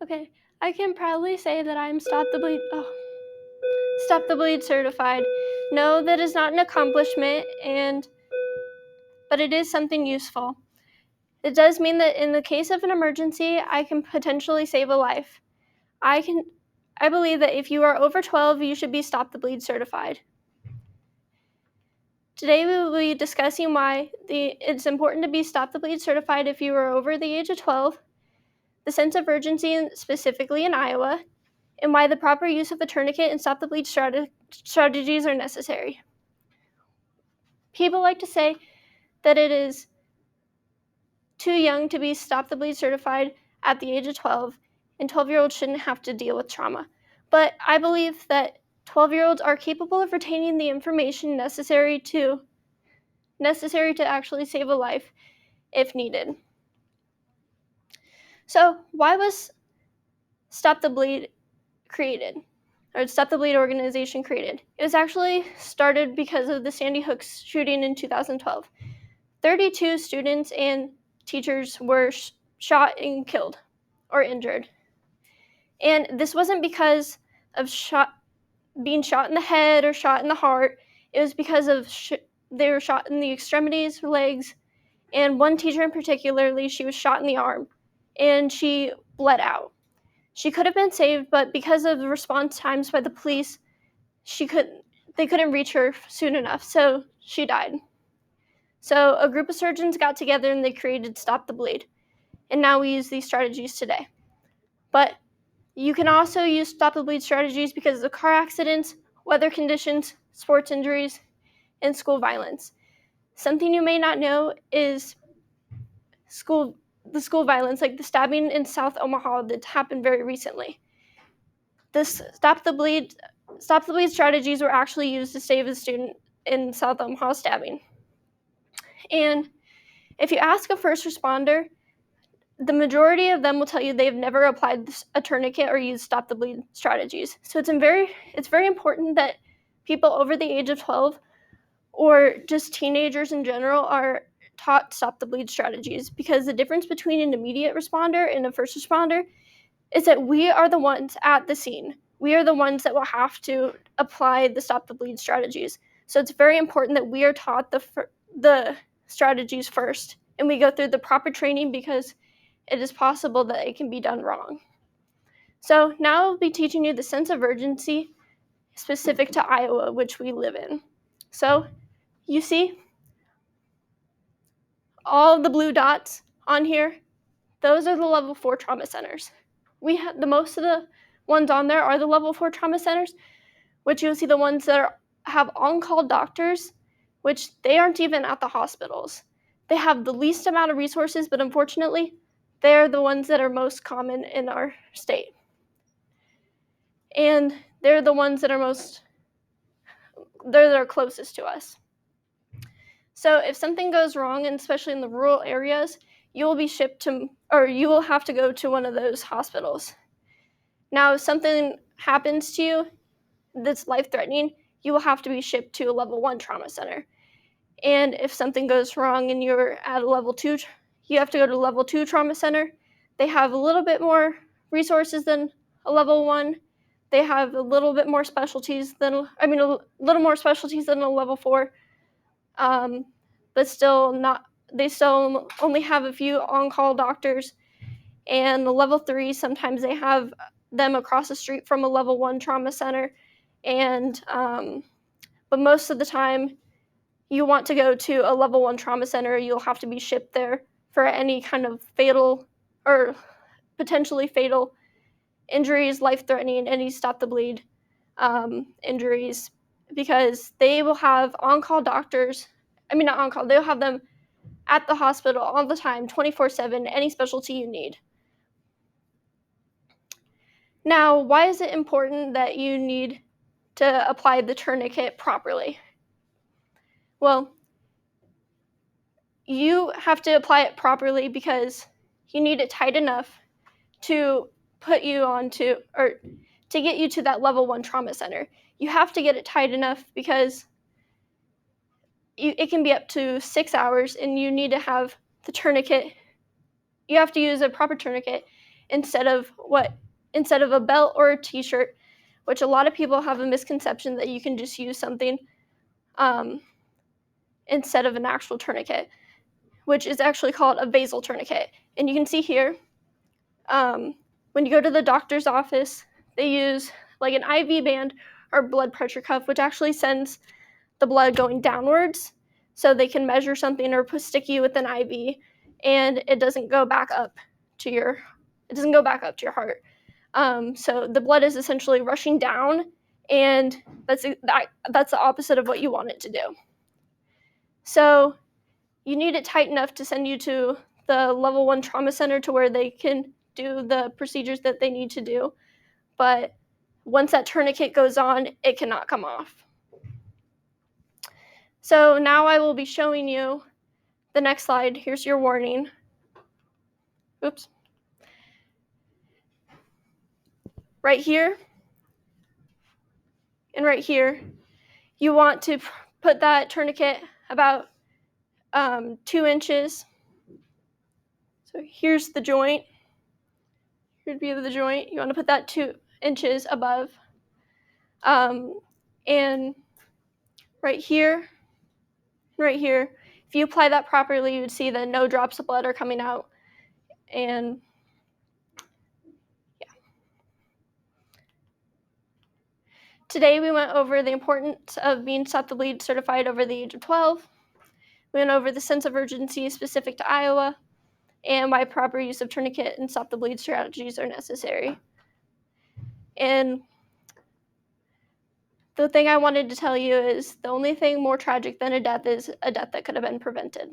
Okay, I can proudly say that I'm Stop the Bleed certified. No, that is not an accomplishment, but it is something useful. It does mean that in the case of an emergency, I can potentially save a life. I believe that if you are over 12, you should be Stop the Bleed certified. Today we will be discussing why it's important to be Stop the Bleed certified if you are over the age of 12, the sense of urgency specifically in Iowa, and why the proper use of a tourniquet and Stop the Bleed strategies are necessary. People like to say that it is too young to be Stop the Bleed certified at the age of 12, and 12-year-olds shouldn't have to deal with trauma. But I believe that 12-year-olds are capable of retaining the information necessary to actually save a life if needed. So, why was Stop the Bleed created? Or Stop the Bleed organization created? It was actually started because of the Sandy Hook shooting in 2012. 32 students and teachers were shot and killed or injured. And this wasn't because of being shot in the head or shot in the heart. It was because of they were shot in the extremities, legs, and one teacher in particularly, she was shot in the arm, and she bled out. She could have been saved, but because of the response times by the police, they couldn't reach her soon enough, so she died. So a group of surgeons got together and they created Stop the Bleed, and now we use these strategies today. But you can also use Stop the Bleed strategies because of car accidents, weather conditions, sports injuries, and school violence. Something you may not know is the school violence, like the stabbing in South Omaha that happened very recently. This Stop the Bleed strategies were actually used to save a student in South Omaha stabbing. And if you ask a first responder, the majority of them will tell you they've never applied a tourniquet or used Stop the Bleed strategies. So it's very important that people over the age of 12 or just teenagers in general are taught Stop the Bleed strategies, because the difference between an immediate responder and a first responder is that we are the ones at the scene. We are the ones that will have to apply the Stop the Bleed strategies. So it's very important that we are taught the strategies first, and we go through the proper training, because it is possible that it can be done wrong. So now I'll be teaching you the sense of urgency specific to Iowa, which we live in. So you see all of the blue dots on here? Those are the level 4 trauma centers. The most of the ones on there are the level 4 trauma centers, which you'll see the ones that have on-call doctors, which they aren't even at the hospitals. They have the least amount of resources, but unfortunately, they're the ones that are most common in our state. And they're the ones that are closest to us. So if something goes wrong, and especially in the rural areas, you will have to go to one of those hospitals. Now, if something happens to you that's life-threatening, you will have to be shipped to a level 1 trauma center. And if something goes wrong and you're at a level 2, you have to go to a level 2 trauma center. They have a little bit more resources than a level 1. They have a little bit more specialties a little more specialties than a level 4. But still not. They still only have a few on-call doctors. And the level 3, sometimes they have them across the street from a level 1 trauma center. And but most of the time, you want to go to a level 1 trauma center, you'll have to be shipped there for any kind of fatal or potentially fatal injuries, life-threatening, any Stop the Bleed injuries, because they will have on-call doctors. Not on-call, they'll have them at the hospital all the time, 24/7, any specialty you need. Now, why is it important that you need to apply the tourniquet properly? Well, you have to apply it properly because you need it tight enough to put you onto, or to get you to that level 1 trauma center. You have to get it tight enough because it can be up to 6 hours, and you need to have the tourniquet. You have to use a proper tourniquet, instead of a belt or a t-shirt, which a lot of people have a misconception that you can just use something instead of an actual tourniquet, which is actually called a basal tourniquet. And you can see here, when you go to the doctor's office, they use like an IV band or blood pressure cuff, which actually sends the blood going downwards so they can measure something or stick you with an IV, and it doesn't go back up to your heart. So the blood is essentially rushing down, and that's the opposite of what you want it to do. So you need it tight enough to send you to the level 1 trauma center to where they can do the procedures that they need to do. But once that tourniquet goes on, it cannot come off. So now I will be showing you the next slide. Here's your warning. Oops. Right here and right here, you want to put that tourniquet about 2 inches. So here's the joint. Here's the view of the joint. You want to put that 2 inches above. And right here, if you apply that properly, you would see that no drops of blood are coming out. And yeah. Today we went over the importance of being Stop the Bleed certified over the age of 12. We went over the sense of urgency specific to Iowa and why proper use of tourniquet and Stop the Bleed strategies are necessary. And the thing I wanted to tell you is the only thing more tragic than a death is a death that could have been prevented.